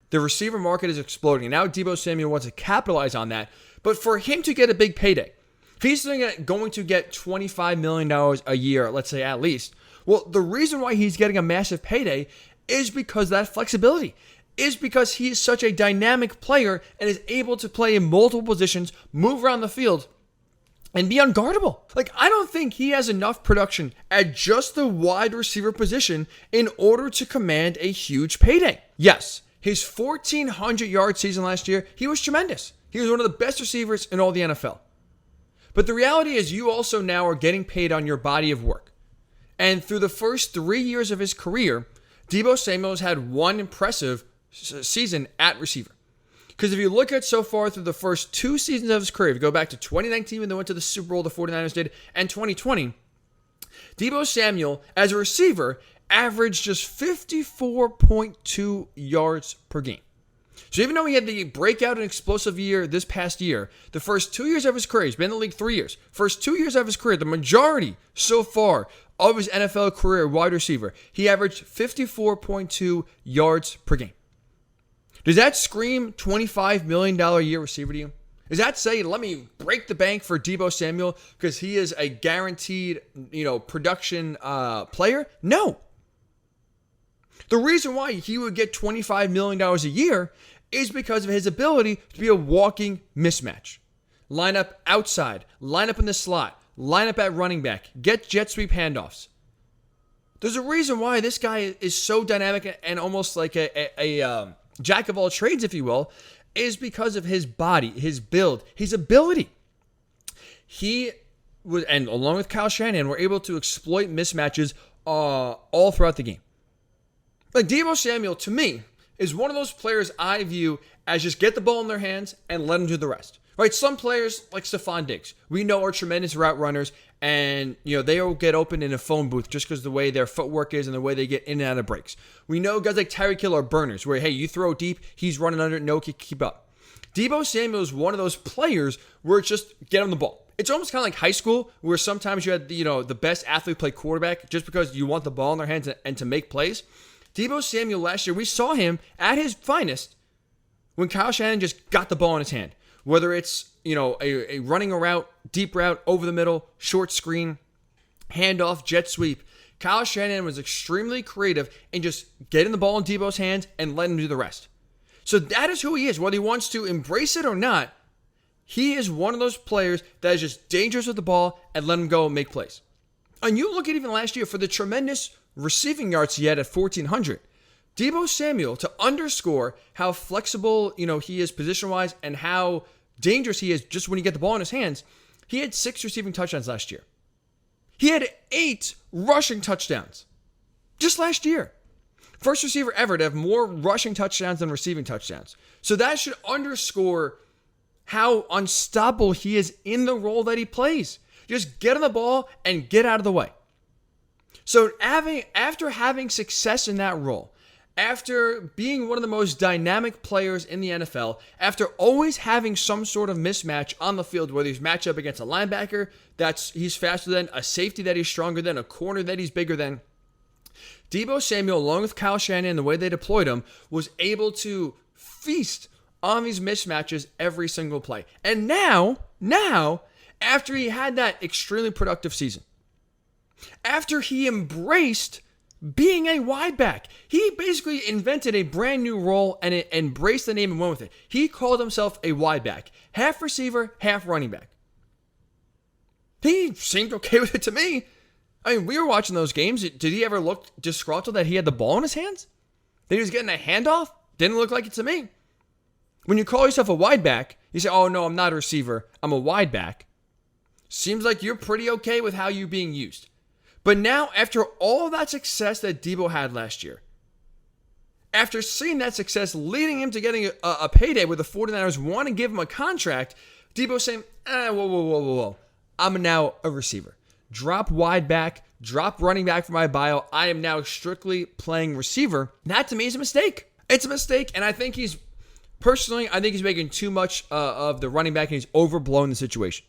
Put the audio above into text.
The receiver market is exploding. And now Deebo Samuel wants to capitalize on that. But for him to get a big payday, if he's going to get $25 million a year, let's say at least, well, the reason why he's getting a massive payday is because of that flexibility, is because he is such a dynamic player and is able to play in multiple positions, move around the field, and be unguardable. Like, I don't think he has enough production at just the wide receiver position in order to command a huge payday. Yes, his 1,400-yard season last year, he was tremendous. He was one of the best receivers in all the NFL. But the reality is you also now are getting paid on your body of work. And through the first 3 years of his career, Deebo Samuel has had one impressive season at receiver. Because if you look at so far through the first 2 seasons of his career, if you go back to 2019 when they went to the Super Bowl, the 49ers did, and 2020, Deebo Samuel, as a receiver, averaged just 54.2 yards per game. So even though he had the breakout and explosive year this past year, the first 2 years of his career, he's been in the league 3 years, first 2 years of his career, the majority so far of his NFL career wide receiver, he averaged 54.2 yards per game. Does that scream $25 million a year receiver to you? Does that say, let me break the bank for Deebo Samuel because he is a guaranteed, production player? No. The reason why he would get $25 million a year is because of his ability to be a walking mismatch. Line up outside, line up in the slot, line up at running back, get jet sweep handoffs. There's a reason why this guy is so dynamic and almost like a jack of all trades, if you will, is because of his body, his build, his ability. He was, and along with Kyle Shanahan, were able to exploit mismatches all throughout the game. Like Deebo Samuel, to me, is one of those players I view as just get the ball in their hands and let them do the rest. Right? Some players, like Stephon Diggs, we know are tremendous route runners, and they will get open in a phone booth just because of the way their footwork is and the way they get in and out of breaks. We know guys like Tyreek Hill are burners, where, hey, you throw deep, he's running under it, no kick, keep up. Deebo Samuel is one of those players where it's just get him the ball. It's almost kind of like high school, where sometimes you had the best athlete play quarterback just because you want the ball in their hands and to make plays. Deebo Samuel last year, we saw him at his finest when Kyle Shanahan just got the ball in his hand. Whether it's, a running a route, deep route, over the middle, short screen, handoff, jet sweep. Kyle Shanahan was extremely creative in just getting the ball in Deebo's hands and letting him do the rest. So that is who he is. Whether he wants to embrace it or not, he is one of those players that is just dangerous with the ball and let him go and make plays. And you look at even last year for the tremendous receiving yards he had at 1,400. Deebo Samuel, to underscore how flexible, he is position-wise and how dangerous he is just when you get the ball in his hands, he had 6 receiving touchdowns last year. He had 8 rushing touchdowns just last year. First receiver ever to have more rushing touchdowns than receiving touchdowns. So that should underscore how unstoppable he is in the role that he plays. Just get on the ball and get out of the way. So after having success in that role, after being one of the most dynamic players in the NFL, after always having some sort of mismatch on the field, whether he's matched up against a linebacker he's faster than, a safety that he's stronger than, a corner that he's bigger than, Deebo Samuel, along with Kyle Shanahan, the way they deployed him, was able to feast on these mismatches every single play. And now, after he had that extremely productive season, after he embraced being a wide back, he basically invented a brand new role and embraced the name and went with it. He called himself a wide back, half receiver, half running back. He seemed okay with it to me. I mean, we were watching those games. Did he ever look disgruntled that he had the ball in his hands? That he was getting a handoff? Didn't look like it to me. When you call yourself a wide back, you say, oh no, I'm not a receiver, I'm a wide back. Seems like you're pretty okay with how you're being used. But now, after all that success that Deebo had last year, after seeing that success leading him to getting a payday where the 49ers want to give him a contract, Deebo's saying, whoa. I'm now a receiver. Drop wide back, drop running back for my bio. I am now strictly playing receiver. That to me is a mistake. It's a mistake, and I think he's making too much of the running back and he's overblown the situation.